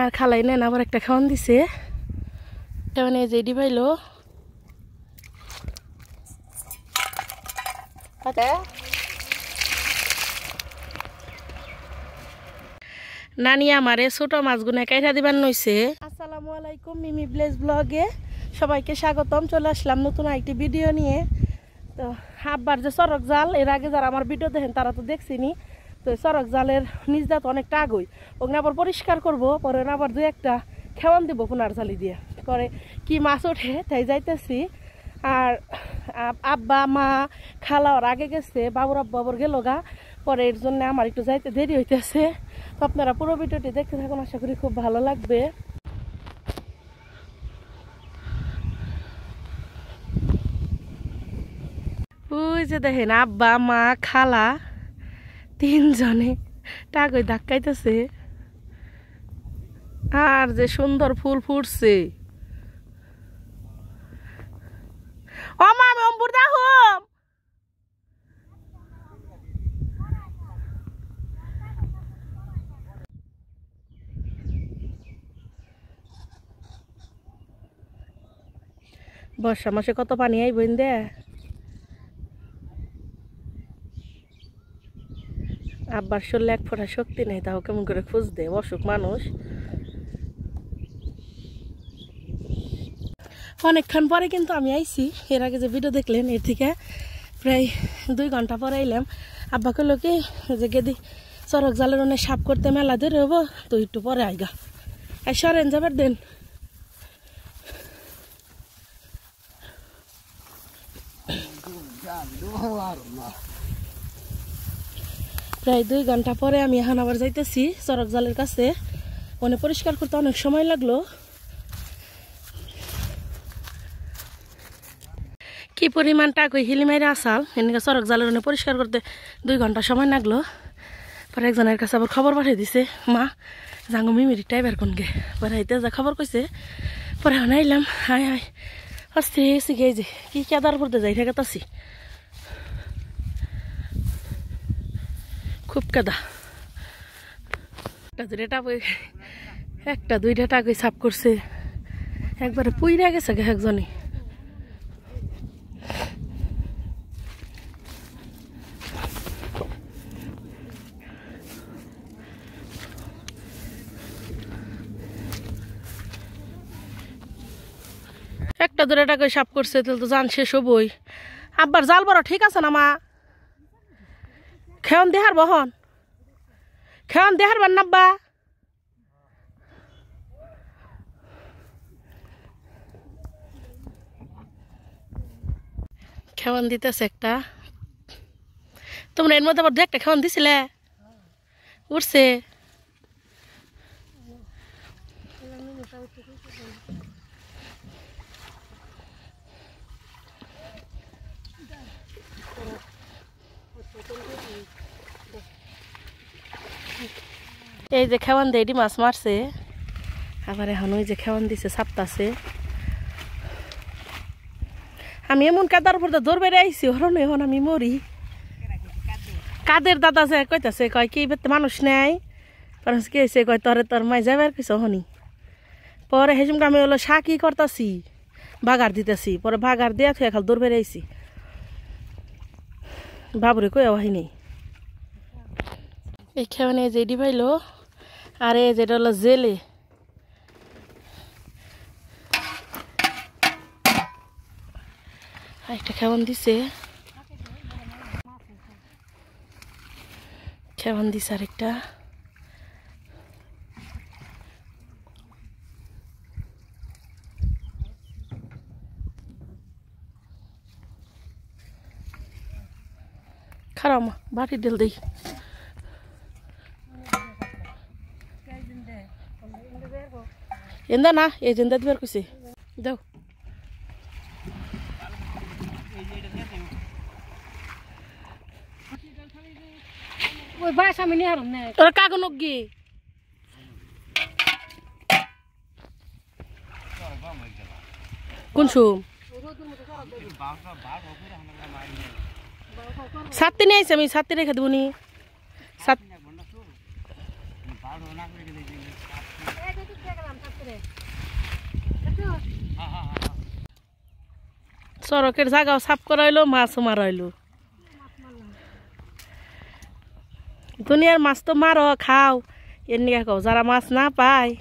আর খালাই নেন আবার একটা খাওয়ান দিছে মানে যে ডিবাইলো নানি আমারে ছোট মাছগুলো কাইটা দিবার নইছে। আসসালামু আলাইকুম, মিমি ভিলেজ ব্লগে সবাইকে স্বাগতম। চলে আসলাম নতুন একটি ভিডিও নিয়ে। তো আব্বার যে চরক জাল, এর আগে যারা আমার ভিডিও দেখেন তারা তো দেখছিনি। তো চরক জালের নিচ দাঁত অনেকটা আগুই, ওখানে আবার পরিষ্কার করবো, পরে আবার দু একটা খেওয়ান দিব পুনার জালি দিয়ে। পরে কি মাছ ওঠে তাই যাইতেছি। আর আব্বা মা খালা ওর আগে গেছে, বাবুর আব্বা আবার গেল গা, পরে এর জন্য আমার একটু যাইতে দেরি হইতেছে। তো আপনারা পুরো ভিডিওটি দেখতে থাকুন, আশা করি খুব ভালো লাগবে। ওই যে দেখেন আব্বা মা খালা তিনজনে টাকই ধাক্কাইতেছে। আর যে সুন্দর ফুল ফুটছে। ও মা আমি অম্বুর দাহুম। বর্ষা মাসে কত পানি আইব দে। আব্বার শরীরে এক ফোঁটা শক্তি নেই, তাও কেমন করে খুঁজ দে, অসুখ মানুষ। অনেকক্ষণ পরে কিন্তু আমি আইছি। এর আগে যে ভিডিও দেখলেন এর থেকে প্রায় 2 ঘন্টা পরে আইলাম। আব্বা কইলো কি যে গেদি চরক জালের অনেক সাপ করতে মেলা ধরে হবো, তো একটু পরে আইগা এই সরেন যাবার দেন। প্রায় 2 ঘন্টা পরে আমি এখন আবার যাইতেছি চরক জালের কাছে। মানে পরিষ্কার করতে অনেক সময় লাগলো। কি পরিমাণ টাকা হিলি মাইরে আসাল এদিকে চরক জালের অনেক পরিষ্কার করতে 2 ঘন্টা সময় লাগলো। পরে একজনের কাছে আবার খবর পাঠিয়ে দিছে, মা জাঙ্গো মিমির টাইবার কোনকে। পরে হাইতে যা খবর কইছে, পরে এখন আইলাম। হাই হাই আস্তে শিখে যে কি কেদার করতে যাই ঠেকাতাছি, খুব কাদা। একটা দুইটা টাকাই সাফ করছে, একবারে পুইরা গেছে একজনে। একটা দুটা টাকায় সাফ করছে, তাহলে তো জান শেষ হবই। আব্বার জাল বড় ঠিক আছে না মা? খেয়ন দেহার বহন খেয়ন দেহার বান নাব্বা। খেওয়ান দিতেছে একটা। তোমরা এর মধ্যে আবার 2-একটা খেওয়ান দিছিলে, উঠছে। এই যে খেওয়ান দিয়ে এটি মাছ মারছে, আবার এখন ওই যে খেওয়ান দিছে সাপতাছে। আমি এমন কাদার উপর দৌড় বেড়ে আইসি, হরণ এখন আমি মরি। কাদের দাদা যে কইতাছে, কয় কি মানুষ নেই, মানুষ কি হয়েছে, কয় তোর মাই যাবার কিছু হনি। পরে হেসুমকে আমি হলো শাকি করতাছি, বাগার দিতেছি। পরে বাগার দিয়া থুয়ে খাল দৌড় বেড়ে আইসি। বাবুরে কই হয়নি। এই খেয়ে যে ডিবাইলো, আর এই যেটা হলো জেলে। একটা খেওয়ান দিছে, খেওয়ান দিছে আরেকটা। খারাপ বাটি ডেল দেই। এন্দা না এই জেন্দা দিবার কইছে দাও। ওই বাস আমি নিয়ে আরম না তোর কাগজ নগি কোন সুম সাতটি নিয়ে আইছি আমি, সাতটি রেখে দেবো নি। সড়কের জায়গাও সাফ করা হইলো, মাছও মারা হইলো। দুনিয়ার মাছ তো মারো খাও, এর নিয়ে খাও, যারা মাছ না পায়।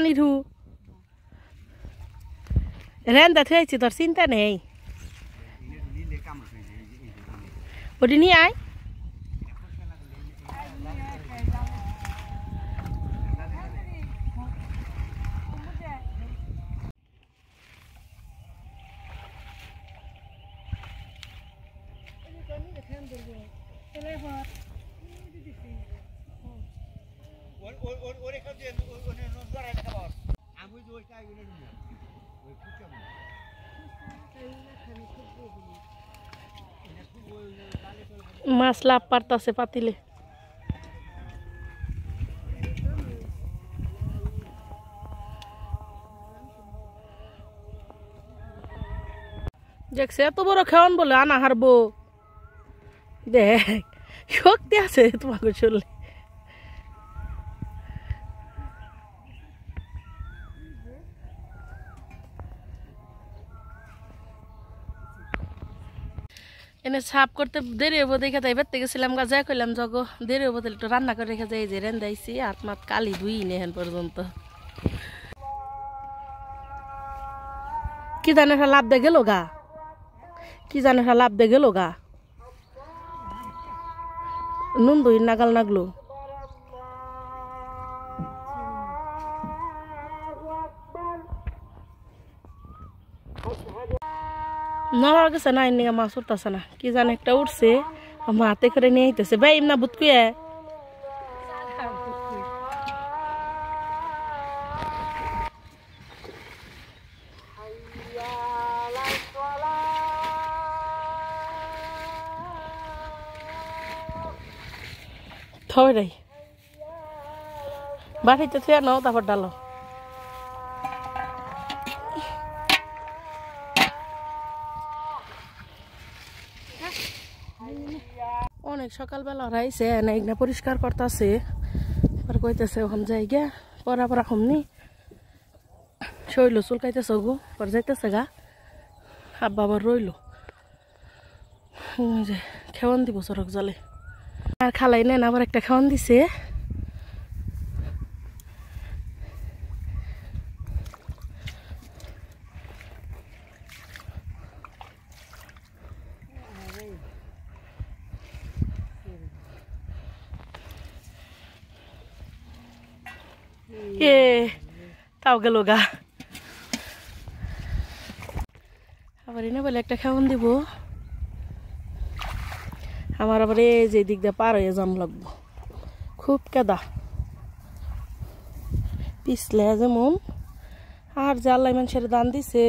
নিধু রেন্দা থেয়েছি, তোর চিন্তা নেই। ওটি নিয়ে আয়। মাছ লাভ পারতাছে পাতিলে। দেখছে এত বড় খেওয়ান বলে আনা হারবো। দেখ শক্তি আছে তোমাকে চললে। এনে সাফ করতে দেরি হবো দেখে তাই বেরতে গেছিলাম, যা করলাম জগ দেরি হবো তাহলে একটু রান্না করে রেখে যাই, যে রেন্দাইছি হাত মাত কালি ধুই নে এখন পর্যন্ত। কি জানে লাভ দে গেল গা, কি জানে লাভ দে গেল গা, নুন দুই নাগাল নাগলো। নড়ার গেছে না, এর নিয়ে মাছ উঠতেছে না, কি জানে একটা উঠছে, আমার হাতে করে নিয়ে আইতেছে। ভাই এমনা বুতকুয়ে থই রে বাড়িতে থুয়ে নাও, তারপর ডালো। অনেক সকালবেলা রাইছে না, এগুলা পরিষ্কার করতেছে, আর কইতেছে ওখান যাই গিয়া পরা পরা কমনি শৈল চুলকাইতেছে গো, পর যাইতেছে গা। আব্বা আবার রইল যে খেওয়ান দিব সড়ক জলে, আর খালাই নেন আবার একটা খেওয়ান দিছে। তাও গেল গা, আবার এনে বলে একটা খাওয়ান দিব। আমার আবার এই যে দিক দিয়ে পার হয়ে যাম লাগবো, খুব কেদা পিছলে যেমন। আর যে আল্লাহ মানুষের দান দিছে,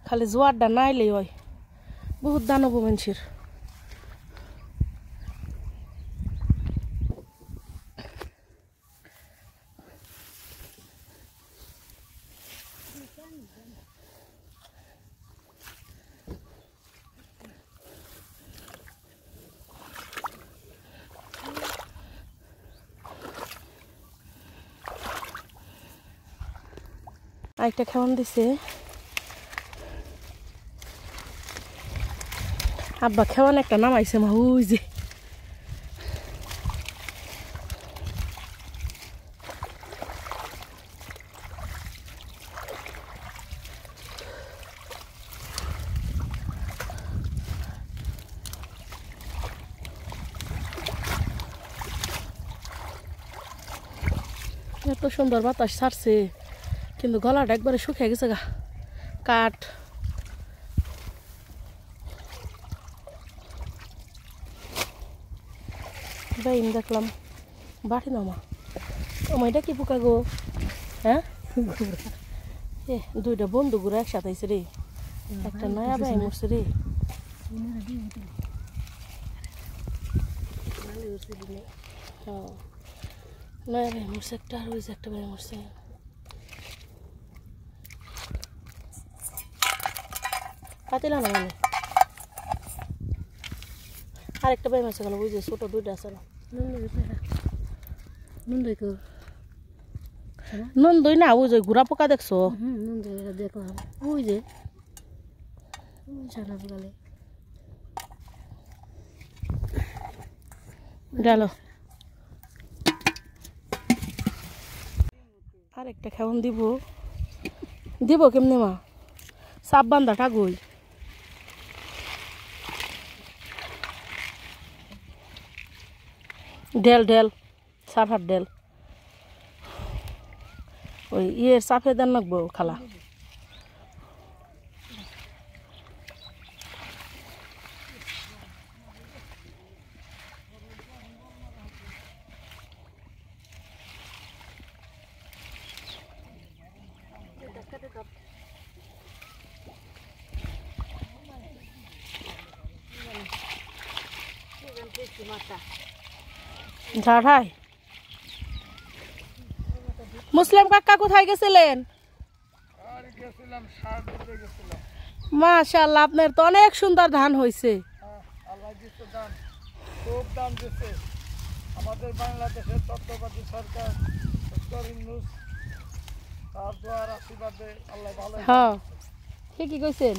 খালি জোয়ারটা নাইলেই হয়, বহুত দান হবো মানুষের। আরেকটা খাওয়ান দিছে আব্বা, খাওয়ান একটা নামাইছে মা, ওই যে এত সুন্দর বাতাস ছাড়ছে, কিন্তু গলাটা একবারে শুকিয়ে গেছে গা, কাঠ। বাইম দেখলাম বাড়ি নামা, আমার এটা কি পোকা গো, হ্যাঁ এ দুইটা বন্ধু গুলো একসাথে আইছে রে, একটা নয়া বাই মরছে রে। নয়া বাই মরছে একটা, আর ওই যে একটা বাই মরছে। পাতিলা না মানে আরেকটা বাই মারছে গেল, ওই যে ছোট দুইটা আছে না, নুন দই না ওই যে ঘোরা পোকা দেখছো দেখলাম ওই যে সাদা পোকালে গেল আর একটা খাওয়ান দিব দিব কেমনে মা সাপ বান্ধাটা গই ডেল ডেল সাফার ডেল ওই ইয়ের সাফে দেন লাগবো খালা ঝাড়াই মুসলিম কাকা কোথায় গেছিলেন মাশাআল্লাহ আপনার তো অনেক সুন্দর ধান হয়েছে আমাদের বাংলাদেশের তত্ত্বাবধায়ক সরকার ডক্টর ইউনূস তার দোয়ার আশীর্বাদে আল্লাহ ভালো হ্যাঁ ঠিকই কইছেন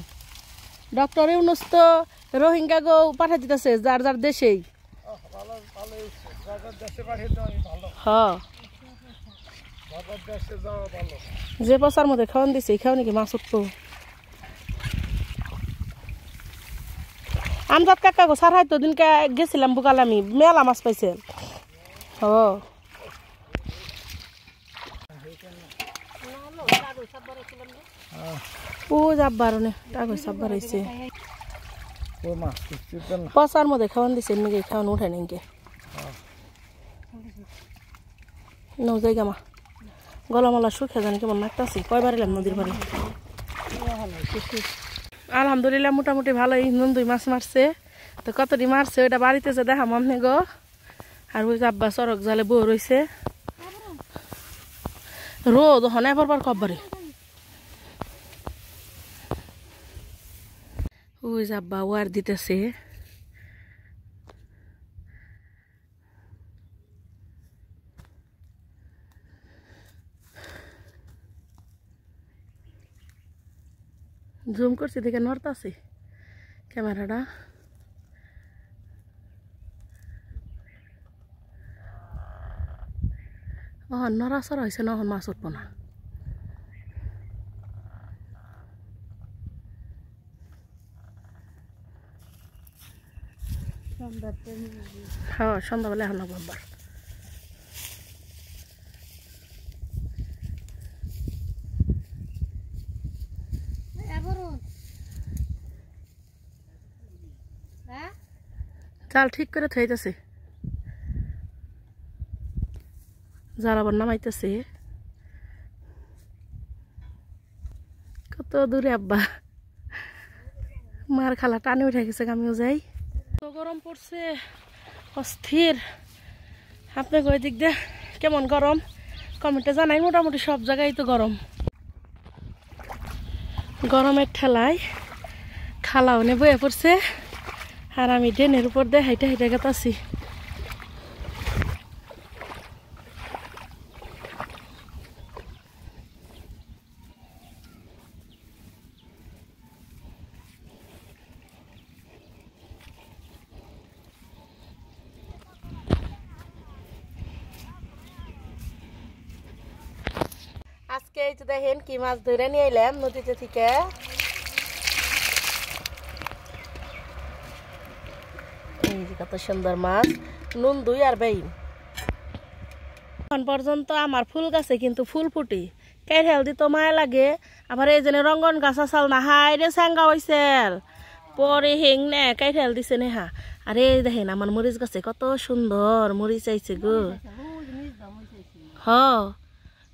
ডক্টর ইউনূস তো রোহিঙ্গা গো পাঠিয়ে দিতেছে যার যার দেশেই ভালো ভালো যার দেশে পাঠিয়ে দেওয়া ভালো হ্যাঁ যার দেশে যাওয়া ভালো যে পচার মধ্যে খাওয়ান দিছে খাও নাকি মাছ উঠতো আমজাদ কাকা গো সার হয়তো দিনকে গেছিলাম বুকালামি মেলা মাছ পাইছে ও যাবার টাকা সাববার হয়েছে পচার মধ্যে খাওয়ান দিছে নাকি খাওয়ান উঠায় নাকি নৌ জায়গা মা গলামালা শুকিয়ে জানি কেমন নাকতাছি কয়বার এলাম নদীর বাড়ি আলহামদুলিল্লাহ মোটামুটি ভালোই নন্দুই মাছ মারছে তো কতটি মারছে ওইটা বাড়িতে যে দেখাম আপনি গো আর ওই আব্বা চরক জালে বউ রয়েছে রোদ ওখানে পরবার কববারে ওই আব্বা ওয়ার দিতেছে জুম করছি দেখে নড়তাছে ক্যামেরাটা নড়াচড়া হয়েছে না মাছ উঠবো না হ্যাঁ সন্ধ্যাবেলা এখন বাবার চাল ঠিক করে থাইতেছে জাল আবার নামাইতেছে কত দূরে আব্বা মার খালা টানে উঠে গেছে আমিও যাই তো গরম পড়ছে অস্থির আপনি ওই দিক দিয়ে কেমন গরম কমেন্টে জানাই মোটামুটি সব জায়গায় তো গরম গরমের ঠেলায় খালাও নে বয়ে পড়ছে আর আমি ড্রেনের উপর দিয়ে হাইটে হাইটে গেতাছি আজকে এই যে দেখেন কি মাছ ধরে নিয়ে এলাম নদীতে থেকে এই যে কত সুন্দর মাছ নুন দুই আর বেইন এখন পর্যন্ত আমার ফুল গাছে কিন্তু ফুল ফুটি কেল দিতে মায়া লাগে আবার এই যে রঙ্গন গাছ আসাল না হাই রে স্যাঙ্গা হয়েছে পরে হেং নে কাইঠাল দিছে নে হা আর এই দেখেন আমার মরিচ গাছে কত সুন্দর মরিচ আইছে গো হ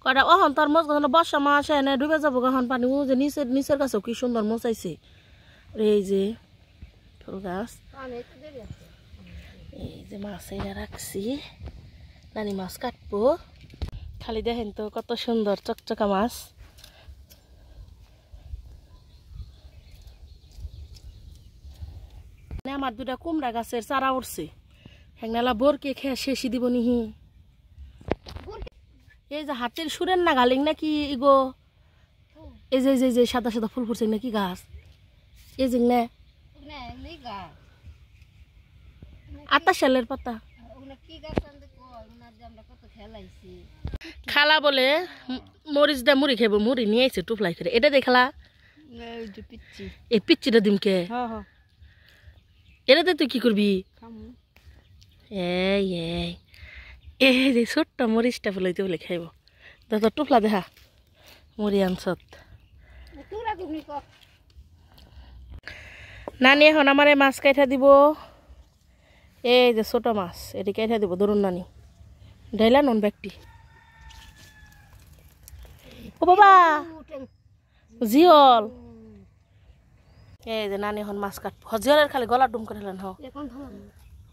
কয়টা অহন তার মোচ গাছ বর্ষা মাস এনে ডুবে যাবো গহন পানি ও যে নিচের গাছেও কি সুন্দর মোচ আইছে এই যে ফুল গাছ এই যে মাছ এনে রাখছি নানি মাছ কাটবো খালি দেখেন তো কত সুন্দর চকচকা মাছ আমার দুটা কুমড়া গাছের চারা উঠছে হ্যাংনালা বোরকে খেয়ে শেষই দিব নিহি এই যে হাতের সুরের না গালিং নাকি ইগো এই যে যে যে সাদা সাদা ফুল ফুটছে নাকি গাছ এই যে না আতা শালের পাতা খালা বলে মরিচ দা মুড়ি খাইব মুড়ি নিয়ে আইছে টুপলাই করে এটা দেখালা এই পিচ্চিটা দিমকে এটাতে তুই কি করবি এই এই এই যে ছোট্ট মরিচটা বলাইতে বলে খাইব দাদা টুপলা দেখা মুড়ি আনছত নানি এখন আমার মাছ কাইটা দিব এই যে ছোট মাছ এটি কাইটা দিব ধরুন নানি ঢাইলা নন ব্যাগটি ও বাবা জিয়ল এই যে নানি এখন মাছ কাটবো জিয়লের খালি গলা ডুম করে হেলেন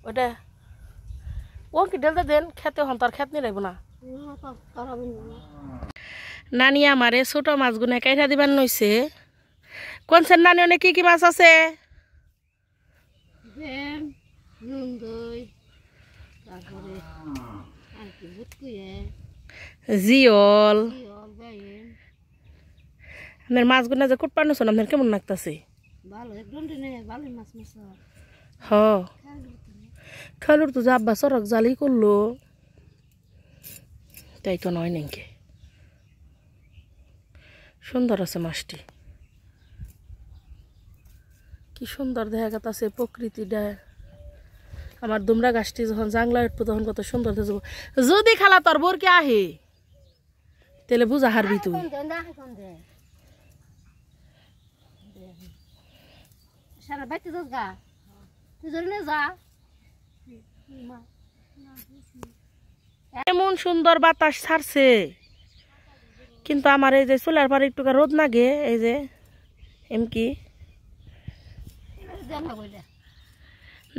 ওটা ও কি ঢেলতে দেন খেতে হন তার খেত নিয়ে রাখবো না নানি আমারে ছোট মাছগুলো কাইটা দিবার নইছে কোন সেন নানি অনেক কি কি মাছ আছে জিয়ল আপনার মাছগুলো যে কুট পানো আপনার কেমন লাগতেছে হ খালুর তো যাব্বা সরক জালি করলো তাই তো নয় নাকি সুন্দর আছে মাছটি কি সুন্দর দেখা গেছে প্রকৃতিটা আমার দুমরা গাছটি যখন জাংলা উঠবো তখন কত সুন্দর দেখা যাবো যদি খালা তোর বোর কে আহে তাহলে বুঝা হারবি তুই এমন সুন্দর বাতাস ছাড়ছে কিন্তু আমার এই যে চুলার পরে একটু রোদ লাগে এই যে এমকি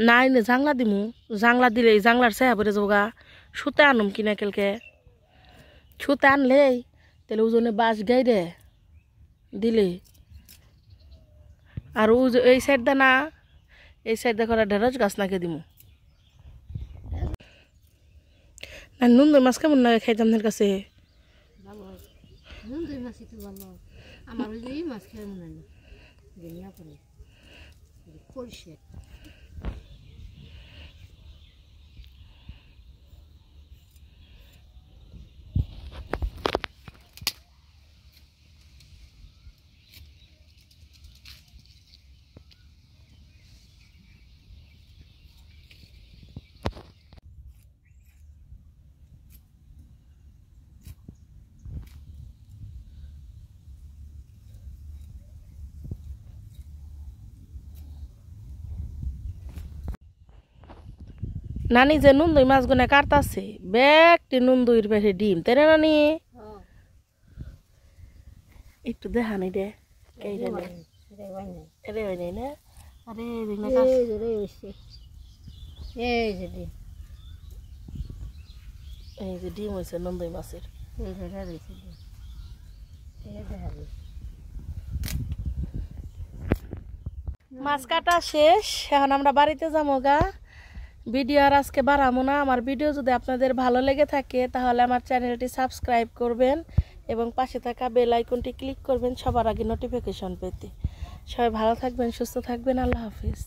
নাই না জাংলা দিমু জাংলা দিলে জাংলার চেয়া পরে যাবো সুতে আনুম কিনা কেলকে সুতে আনলেই তাহলে ওজনে বাঁশ গাইরে দিলে আর এই সাইড দা না এই সাইড দেখো ঢেঁড়স গাছ নাকে দিমু না নুন দই মাছ কেমন লাগে খাইতাম আপনার কাছে নানি যে নুন দই মাছগুলো কাটতাছে ব্যাগটি নুন দইয়ের বেশি ডিম তাই না নানি একটু দেখানি দে এই যে ডিম হয়েছে নুন দই মাছের মাছ কাটা শেষ এখন আমরা বাড়িতে যাবো গা ভিডিও আর আজকে বাড়াবো না আমার ভিডিও যদি আপনাদের ভালো লেগে থাকে তাহলে আমার চ্যানেলটি সাবস্ক্রাইব করবেন এবং পাশে থাকা বেল আইকনটি ক্লিক করবেন সবার আগে নোটিফিকেশন পেতে সবাই ভালো থাকবেন সুস্থ থাকবেন আল্লাহ হাফিজ।